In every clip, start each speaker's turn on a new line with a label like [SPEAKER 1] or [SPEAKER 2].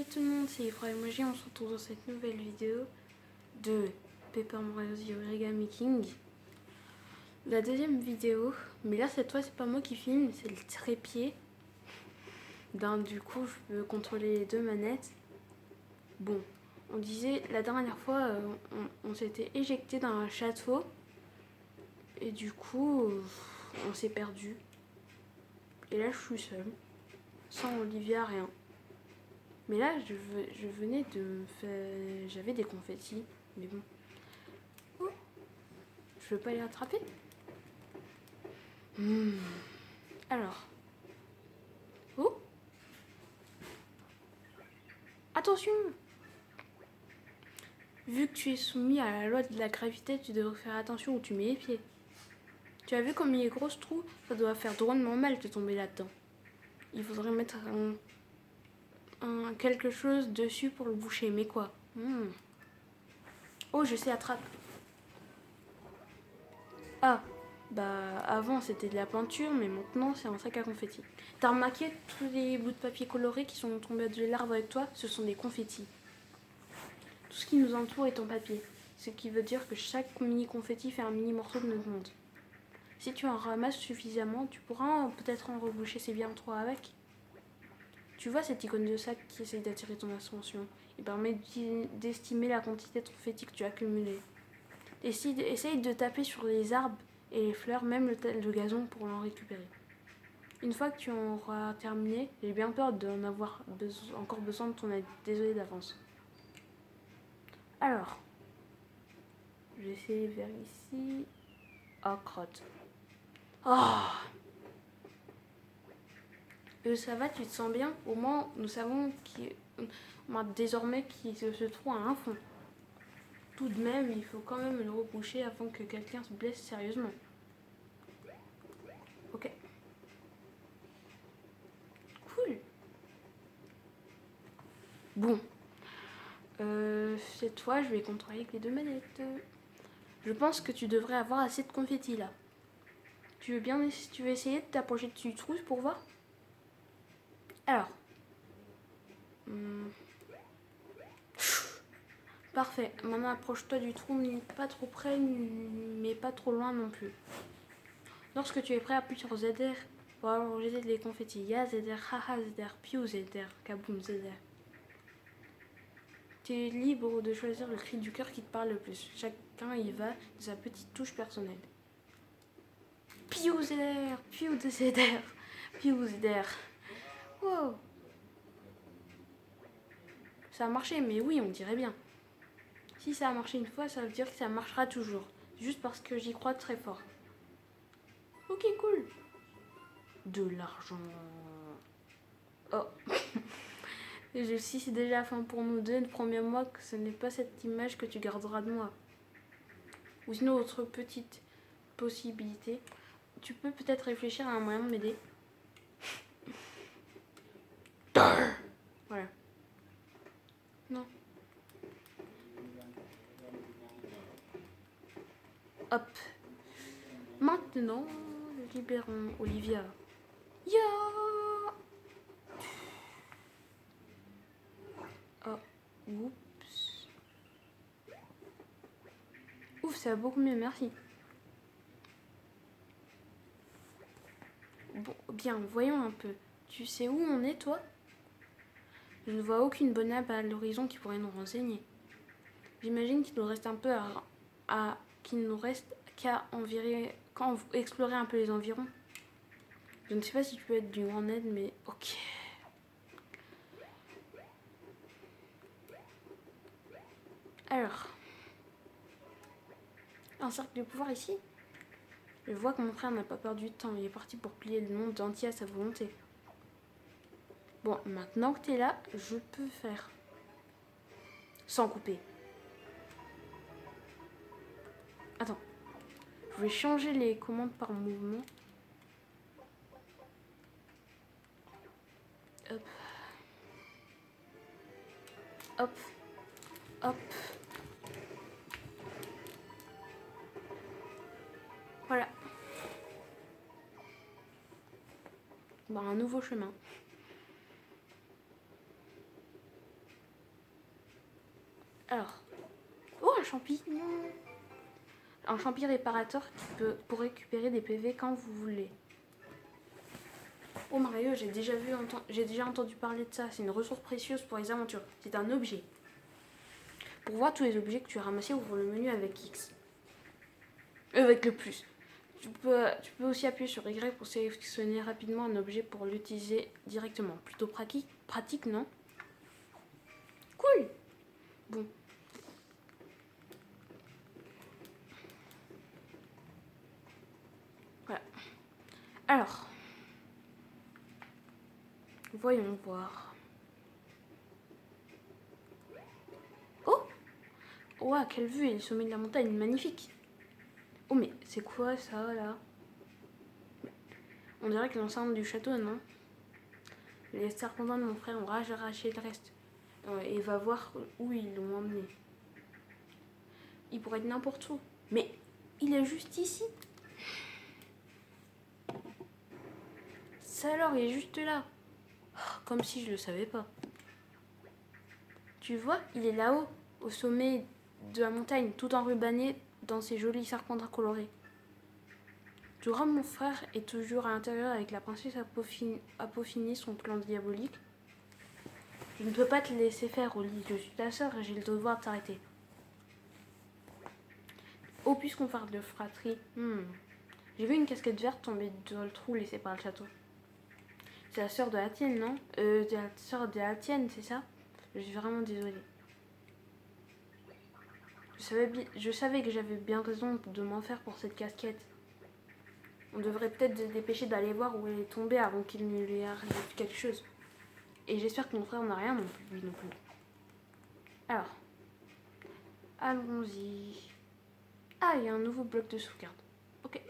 [SPEAKER 1] tout le monde, c'est Ifra et Magie, on se retrouve dans cette nouvelle vidéo de Paper Mario The Origami King. La deuxième vidéo, mais là cette fois c'est pas moi qui filme, c'est le trépied. Du coup je peux contrôler les deux manettes. Bon, on disait la dernière fois on s'était éjecté dans un château et du coup on s'est perdu. Et là je suis seule, sans Olivia, rien. Mais là, je venais de me faire... J'avais des confettis, mais bon. Oh, je veux pas les rattraper. Alors. Oh, attention! Vu que tu es soumis à la loi de la gravité, tu devrais faire attention où tu mets les pieds. Tu as vu comme il est gros ce trou? Ça doit faire drôlement mal de tomber là-dedans. Il faudrait mettre quelque chose dessus pour le boucher, mais quoi? Oh, je sais, attrape. Ah, bah avant c'était de la peinture, mais maintenant c'est un sac à confettis. T'as remarqué tous les bouts de papier colorés qui sont tombés de l'arbre avec toi? Ce sont des confettis. Tout ce qui nous entoure est en papier, ce qui veut dire que chaque mini confetti fait un mini morceau de notre monde. Si tu en ramasses suffisamment, tu pourras peut-être en reboucher ces bien trois avec. Tu vois cette icône de sac qui essaye d'attirer ton attention. Il permet d'estimer la quantité de confettis que tu as accumulé. Essaye de taper sur les arbres et les fleurs, même le gazon, pour l'en récupérer. Une fois que tu en auras terminé, j'ai bien peur d'en avoir encore besoin de ton aide. Désolée d'avance. Alors, je vais essayer vers ici. Oh, crotte. Oh, ça va, tu te sens bien? Au moins, nous savons désormais qu'il se trouve à un fond. Tout de même, il faut quand même le reboucher avant que quelqu'un se blesse sérieusement. Ok. Cool. Bon. Cette fois, je vais contrôler avec les deux manettes. Je pense que tu devrais avoir assez de confettis là. Tu veux essayer de t'approcher dessus du trou pour voir? Alors. Parfait. Maintenant, approche-toi du trou, mais pas trop près, mais pas trop loin non plus. Lorsque tu es prêt, appuie sur ZR pour avoir les confettis. Ya ZR, haha ZR, piou ZR, kaboum ZR. Tu es libre de choisir le cri du cœur qui te parle le plus. Chacun y va de sa petite touche personnelle. Piou ZR, piou ZR, piou ZR. Wow. Ça a marché, mais oui, on dirait bien. Si ça a marché une fois, ça veut dire que ça marchera toujours. Juste parce que j'y crois très fort. Ok, cool. De l'argent. Oh. Si c'est déjà la fin pour nous deux, promets-moi que ce n'est pas cette image que tu garderas de moi. Ou sinon, autre petite possibilité. Tu peux peut-être réfléchir à un moyen de m'aider. Voilà. Non. Hop. Maintenant, libérons Olivia. Ya. Oh. Oups. Ouf, ça va beaucoup mieux, merci. Bon, bien, voyons un peu. Tu sais où on est, toi? Je ne vois aucune bonne arbre à l'horizon qui pourrait nous renseigner. J'imagine qu'il nous reste un peu qu'il nous reste qu'à explorer un peu les environs. Je ne sais pas si tu peux être d'une grande aide, mais ok. Alors, un cercle de pouvoir ici. Je vois que mon frère n'a pas perdu de temps. Il est parti pour plier le monde entier à sa volonté. Bon, maintenant que tu es là, je peux faire. Sans couper. Attends. Je vais changer les commandes par mouvement. Hop. Hop. Hop. Voilà. Bon, un nouveau chemin. Alors, oh, un champignon. Un champi réparateur pour récupérer des PV quand vous voulez. Oh Mario, j'ai déjà entendu parler de ça. C'est une ressource précieuse pour les aventures. C'est un objet. Pour voir tous les objets que tu as ramassés, ouvre le menu avec X. Avec le plus. Tu peux aussi appuyer sur Y pour sélectionner rapidement un objet pour l'utiliser directement. Plutôt pratique, non? Cool. Bon. Voilà. Alors, voyons voir. Oh! Ouah, quelle vue! Et le sommet de la montagne, magnifique! Oh, mais c'est quoi ça, là? On dirait que l'ensemble du château, non? Les serpentins de mon frère ont arraché le reste. Et va voir où ils l'ont emmené. Il pourrait être n'importe où. Mais il est juste ici. Ça alors, il est juste là. Oh, comme si je le savais pas. Tu vois, il est là-haut, au sommet de la montagne, tout enrubanné dans ses jolis serpentins colorés. Tu vois, mon frère est toujours à l'intérieur avec la princesse à peaufiner son plan diabolique. Je ne peux pas te laisser faire, Oli. Je suis ta sœur et j'ai le devoir de t'arrêter. Oh, puisqu'on parle de fratrie. J'ai vu une casquette verte tomber dans le trou laissé par le château. C'est la sœur de la tienne, non? C'est la sœur de la tienne, c'est ça? Je suis vraiment désolée. Je savais que j'avais bien raison de m'en faire pour cette casquette. On devrait peut-être se dépêcher d'aller voir où elle est tombée avant qu'il ne lui arrive quelque chose. Et j'espère que mon frère n'a rien non plus, lui non plus. Alors, allons-y. Ah, il y a un nouveau bloc de sauvegarde. Ok.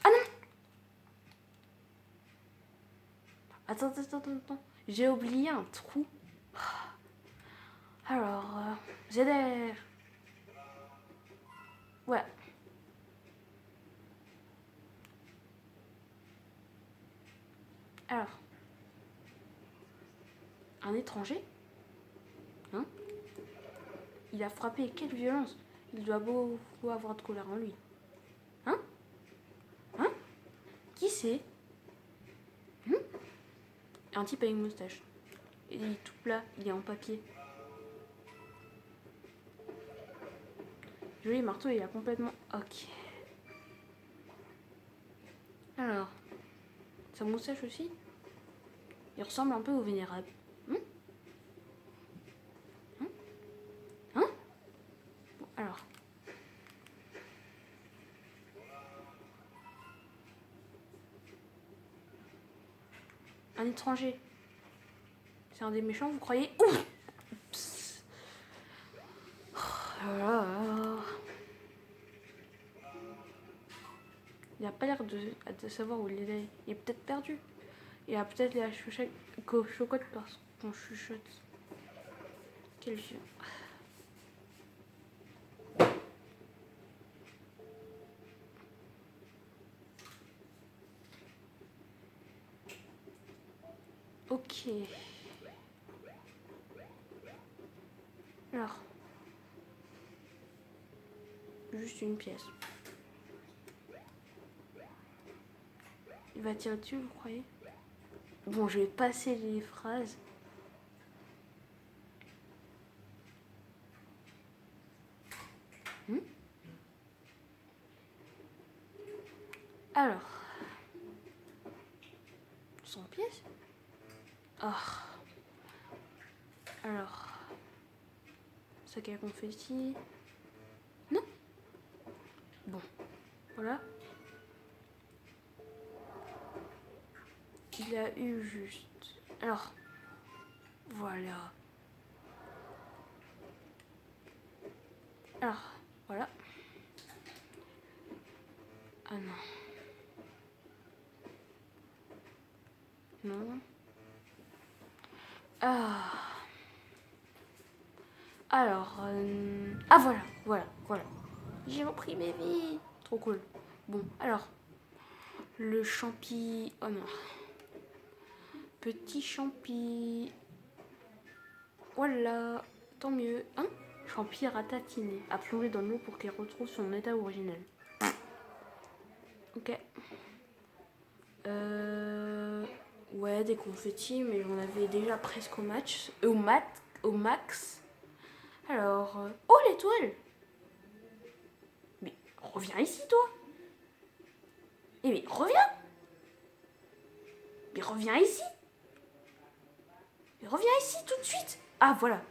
[SPEAKER 1] Ah non! Attends. J'ai oublié un trou. Alors, ZR. Ouais. Alors. Un étranger? Hein? Il a frappé, quelle violence! Il doit beaucoup avoir de colère en lui. Hein? Qui c'est? Un type avec une moustache. Il est tout plat, il est en papier. Joli marteau, il a complètement... Ok. Alors, sa moustache aussi? Il ressemble un peu au vénérable. Bon, alors. Un étranger. C'est un des méchants, vous croyez? Oups. Oh là là. Il n'a pas l'air de savoir où il est. Il est peut-être perdu. Il a peut-être la chocotte parce qu'on chuchote. Quel vieux. Ok. Alors. Juste une pièce. Il va tirer dessus, vous croyez? Bon, je vais passer les phrases. Alors. 100 pièces? Ah. Alors. Sac à confetti. Non. Bon. Voilà. Il a eu juste. Alors. Voilà. Alors. Voilà. Ah non. Non. Ah. Alors. Ah voilà. J'ai repris mes vies. Trop cool. Bon, alors. Le champi. Oh non. Petit champi. Voilà, tant mieux. Hein? Champire à tatiner, à plonger dans l'eau pour qu'il retrouve son état originel. Ok. Ouais, des confettis, mais j'en avais déjà presque au max. Alors, oh l'étoile! Mais reviens ici, toi! Mais reviens! Mais reviens ici! Mais reviens ici tout de suite! Ah voilà!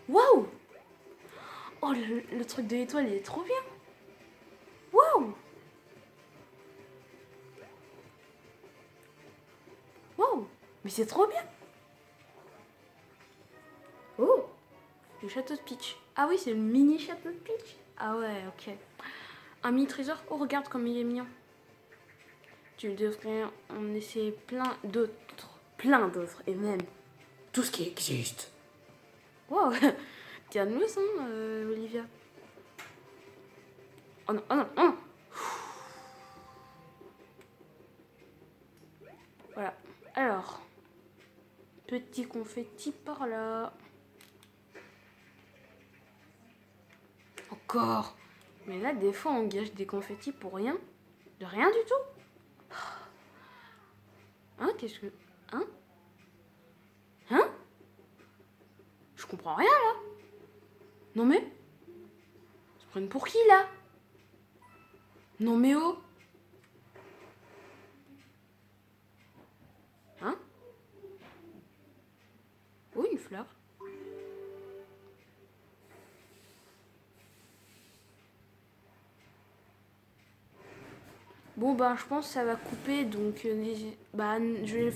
[SPEAKER 1] Waouh! Oh, le truc de l'étoile, il est trop bien! Waouh! Waouh! Mais c'est trop bien! Oh! Le château de Peach. Ah oui, c'est le mini château de Peach. Ah ouais, ok. Un mini trésor. Oh, regarde comme il est mignon. Tu devrais en essayer plein d'autres. Plein d'autres. Et même tout ce qui existe. Wow! Tiens-nous ça, Olivia. Oh non, oh non, oh non! Voilà. Alors, petit confetti par là. Encore. Mais là, des fois, on gâche des confettis pour rien. De rien du tout. Hein, qu'est-ce que... Hein? Hein? Je comprends rien, là. Non mais... Ils se prennent pour qui, là? Non mais oh! Hein? Oh, une fleur. Bon, bah, je pense que ça va couper, donc... je vais